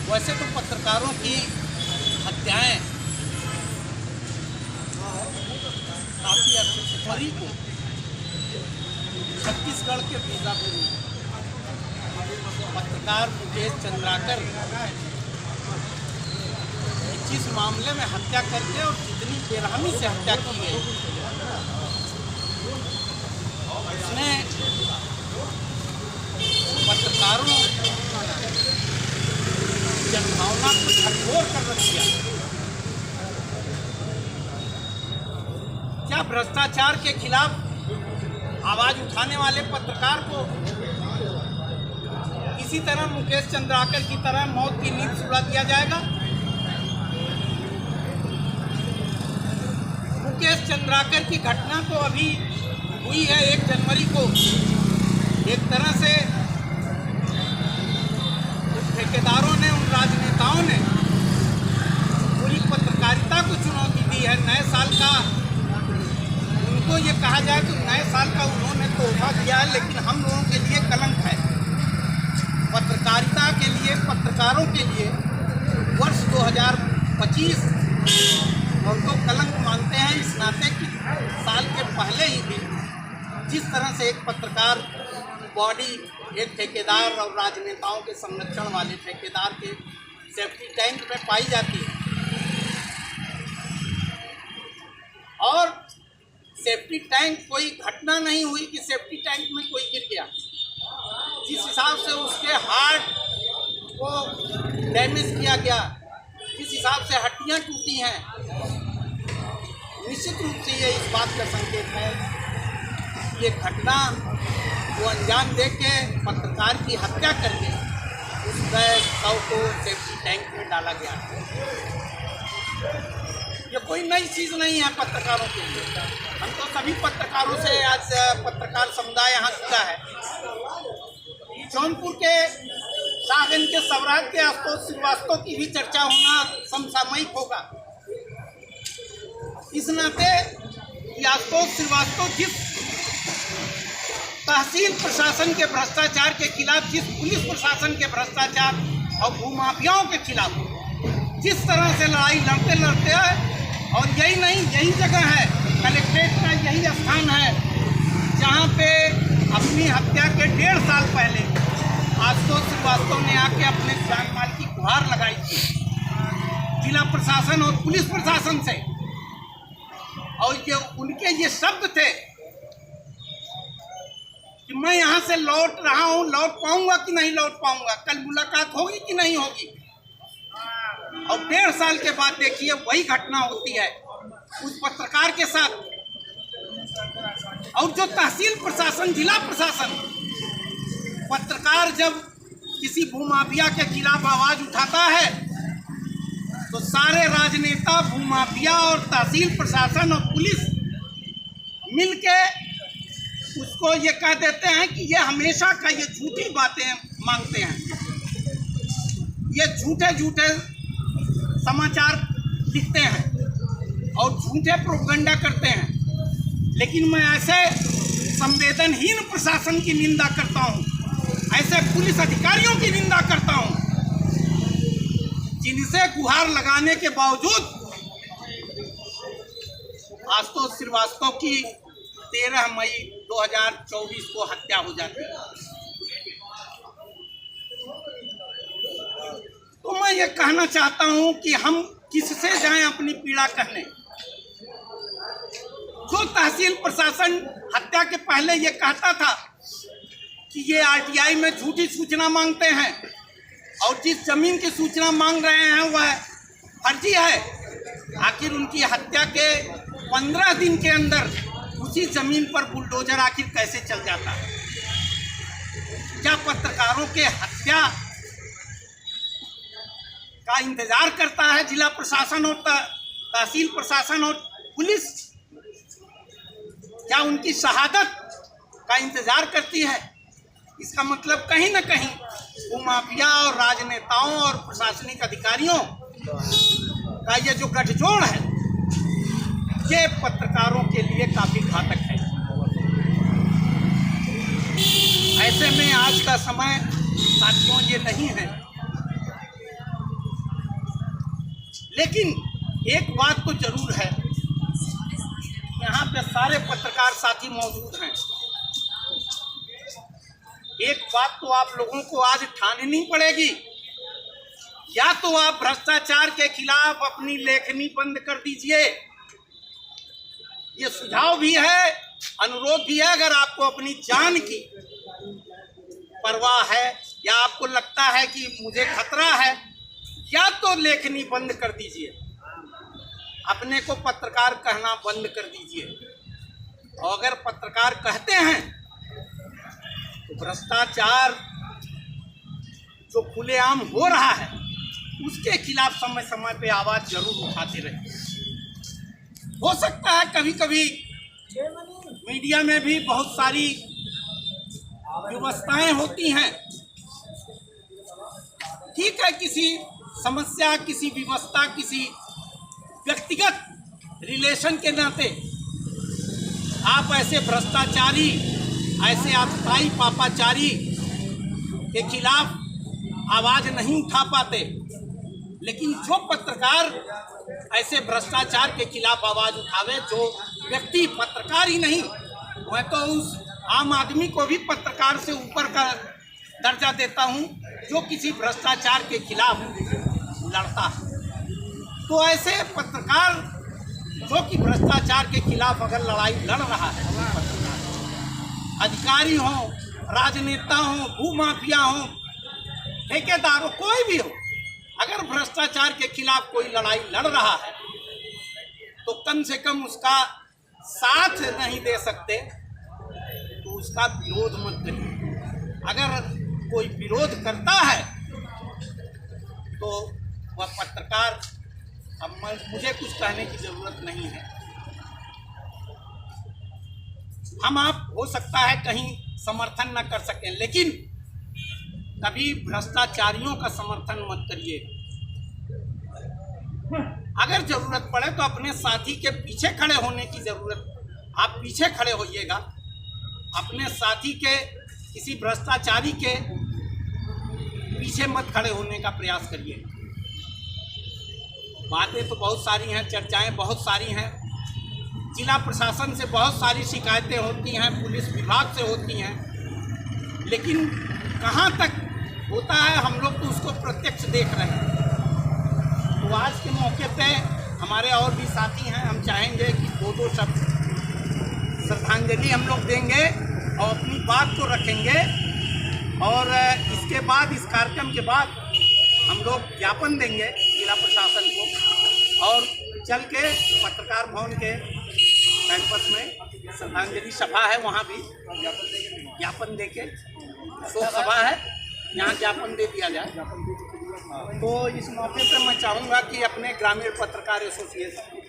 वैसे तो पत्रकारों की हत्याएं काफ़ी अर्से से परी को छत्तीसगढ़ के बीजापुर में पत्रकार मुकेश चंद्राकर जिस मामले में हत्या करके और जितनी बेरहमी से हत्या की गई, उसने पत्रकारों जनभावना को झकझोर कर रख दिया। क्या भ्रष्टाचार के खिलाफ आवाज उठाने वाले पत्रकार को इसी तरह मुकेश चंद्राकर की तरह मौत की नींद सुला दिया जाएगा? मुकेश चंद्राकर की घटना तो अभी हुई है 1 जनवरी को। एक तरह से उन ठेकेदारों ने, उन राजनेताओं ने पूरी पत्रकारिता को चुनौती दी है। नए साल का उनको ये कहा जाए तो नए साल का उन्होंने तोहफा दिया है, लेकिन हम लोगों के लिए कलंक है। पत्रकारिता के लिए, पत्रकारों के लिए वर्ष 2025 और तो कलंक मानते हैं, इस नाते कि साल के पहले ही भी जिस तरह से एक पत्रकार बॉडी एक ठेकेदार और राजनेताओं के संरक्षण वाले ठेकेदार के सेफ्टी टैंक में पाई जाती है, और सेफ्टी टैंक कोई घटना नहीं हुई कि सेफ्टी टैंक में कोई गिर गया। जिस हिसाब से उसके हार्ट को डैमेज किया गया, जिस हिसाब से हड्डियां टूटी हैं, निश्चित रूप से ये इस बात का संकेत है कि ये घटना वो अंजाम दे के पत्रकार की हत्या करके उस शव को सेफ्टी टैंक में डाला गया। ये कोई नई चीज़ नहीं है पत्रकारों के लिए। हम तो सभी पत्रकारों से, आज पत्रकार समुदाय यहाँ जुड़ा है। जौनपुर के शाहगंज के सवराज के आशुतोष श्रीवास्तव की भी चर्चा होना समसामयिक होगा। इस नाते आशुतोष श्रीवास्तव जिस तहसील प्रशासन के भ्रष्टाचार के खिलाफ, जिस पुलिस प्रशासन के भ्रष्टाचार और भूमाफियाओं के खिलाफ जिस तरह से लड़ाई लड़ते लड़ते हैं, और यही नहीं, यही जगह है, कलेक्ट्रेट का यही स्थान है जहाँ पे अपनी हत्या के 1.5 साल पहले आशुतोष श्रीवास्तव ने आके अपने जान माल की गुहार लगाई थी जिला प्रशासन और पुलिस प्रशासन से। और ये उनके ये शब्द थे कि मैं यहाँ से लौट रहा हूँ, लौट पाऊंगा कि नहीं लौट पाऊंगा, कल मुलाकात होगी कि नहीं होगी। और 1.5 साल के बाद देखिए वही घटना होती है उस पत्रकार के साथ। और जो तहसील प्रशासन, जिला प्रशासन, पत्रकार जब किसी भूमाफिया के खिलाफ आवाज उठाता है तो सारे राजनेता, भूमाफिया और तहसील प्रशासन और पुलिस मिलके उसको ये कह देते हैं कि ये हमेशा का ये झूठी बातें मांगते हैं, ये झूठे झूठे समाचार लिखते हैं और झूठे प्रोपगंडा करते हैं। लेकिन मैं ऐसे संवेदनहीन प्रशासन की निंदा करता हूँ, ऐसे पुलिस अधिकारियों की निंदा करता हूँ जिनसे गुहार लगाने के बावजूद आशुतोष श्रीवास्तव की 13 मई 2024 को हत्या हो जाती है। तो मैं ये कहना चाहता हूँ कि हम किससे जाएं अपनी पीड़ा कहने। जो तहसील प्रशासन हत्या के पहले ये कहता था कि ये आरटीआई में झूठी सूचना मांगते हैं और जिस जमीन की सूचना मांग रहे हैं वह फर्जी है, आखिर उनकी हत्या के 15 दिन के अंदर उसी जमीन पर बुलडोजर आखिर कैसे चल जाता है? क्या पत्रकारों के हत्या का इंतजार करता है जिला प्रशासन और तहसील प्रशासन और पुलिस? क्या उनकी शहादत का इंतजार करती है? इसका मतलब कहीं ना कहीं वो माफिया और राजनेताओं और प्रशासनिक अधिकारियों का ये जो गठजोड़ है ये पत्रकारों के लिए काफी घातक है। ऐसे में आज का समय साथियों ये नहीं है लेकिन एक बात तो जरूर है, यहाँ पे सारे पत्रकार साथी मौजूद हैं। एक बात तो आप लोगों को आज ठाननी पड़ेगी, या तो आप भ्रष्टाचार के खिलाफ अपनी लेखनी बंद कर दीजिए। ये सुझाव भी है, अनुरोध भी है। अगर आपको अपनी जान की परवाह है या आपको लगता है कि मुझे खतरा है, या तो लेखनी बंद कर दीजिए, अपने को पत्रकार कहना बंद कर दीजिए। और अगर पत्रकार कहते हैं तो भ्रष्टाचार जो खुलेआम हो रहा है उसके खिलाफ समय समय पे आवाज जरूर उठाते रहिए। हो सकता है कभी कभी मीडिया में भी बहुत सारी व्यवस्थाएं होती हैं, ठीक है, किसी समस्या, किसी व्यवस्था, किसी व्यक्तिगत रिलेशन के नाते आप ऐसे भ्रष्टाचारी, ऐसे अस्थायी पापाचारी के खिलाफ आवाज नहीं उठा पाते। लेकिन जो पत्रकार ऐसे भ्रष्टाचार के खिलाफ आवाज उठावे, जो व्यक्ति पत्रकार ही नहीं, मैं तो उस आम आदमी को भी पत्रकार से ऊपर का दर्जा देता हूं जो किसी भ्रष्टाचार के खिलाफ लड़ता है। तो ऐसे पत्रकार जो कि भ्रष्टाचार के खिलाफ अगर लड़ाई लड़ रहा है, अधिकारी हो, राजनेता हो, भूमाफिया हो, ठेकेदार हो, कोई भी हो, अगर भ्रष्टाचार के खिलाफ कोई लड़ाई लड़ रहा है तो कम से कम उसका साथ नहीं दे सकते तो उसका विरोध मत करिए। अगर कोई विरोध करता है तो वह पत्रकार, अब मुझे कुछ कहने की जरूरत नहीं है। हम आप हो सकता है कहीं समर्थन न कर सकें, लेकिन कभी भ्रष्टाचारियों का समर्थन मत करिए। अगर जरूरत पड़े तो अपने साथी के पीछे खड़े होने की जरूरत, आप पीछे खड़े होइएगा, अपने साथी के, किसी भ्रष्टाचारी के पीछे मत खड़े होने का प्रयास करिए। बातें तो बहुत सारी हैं, चर्चाएं बहुत सारी हैं, जिला प्रशासन से बहुत सारी शिकायतें होती हैं, पुलिस विभाग से होती हैं, लेकिन कहाँ तक होता है हम लोग तो उसको प्रत्यक्ष देख रहे हैं। तो आज के मौके पे हमारे और भी साथी हैं, हम चाहेंगे कि दो शब्द श्रद्धांजलि हम लोग देंगे और अपनी बात को रखेंगे। और इसके बाद, इस कार्यक्रम के बाद हम लोग ज्ञापन देंगे जिला प्रशासन को और चल के पत्रकार भवन के कैंपस में श्रद्धांजलि सभा है, वहाँ भी ज्ञापन दे के, शोक सभा है, यहाँ ज्ञापन दे दिया जाए। तो इस मौके पर मैं चाहूँगा कि अपने ग्रामीण पत्रकार एसोसिएशन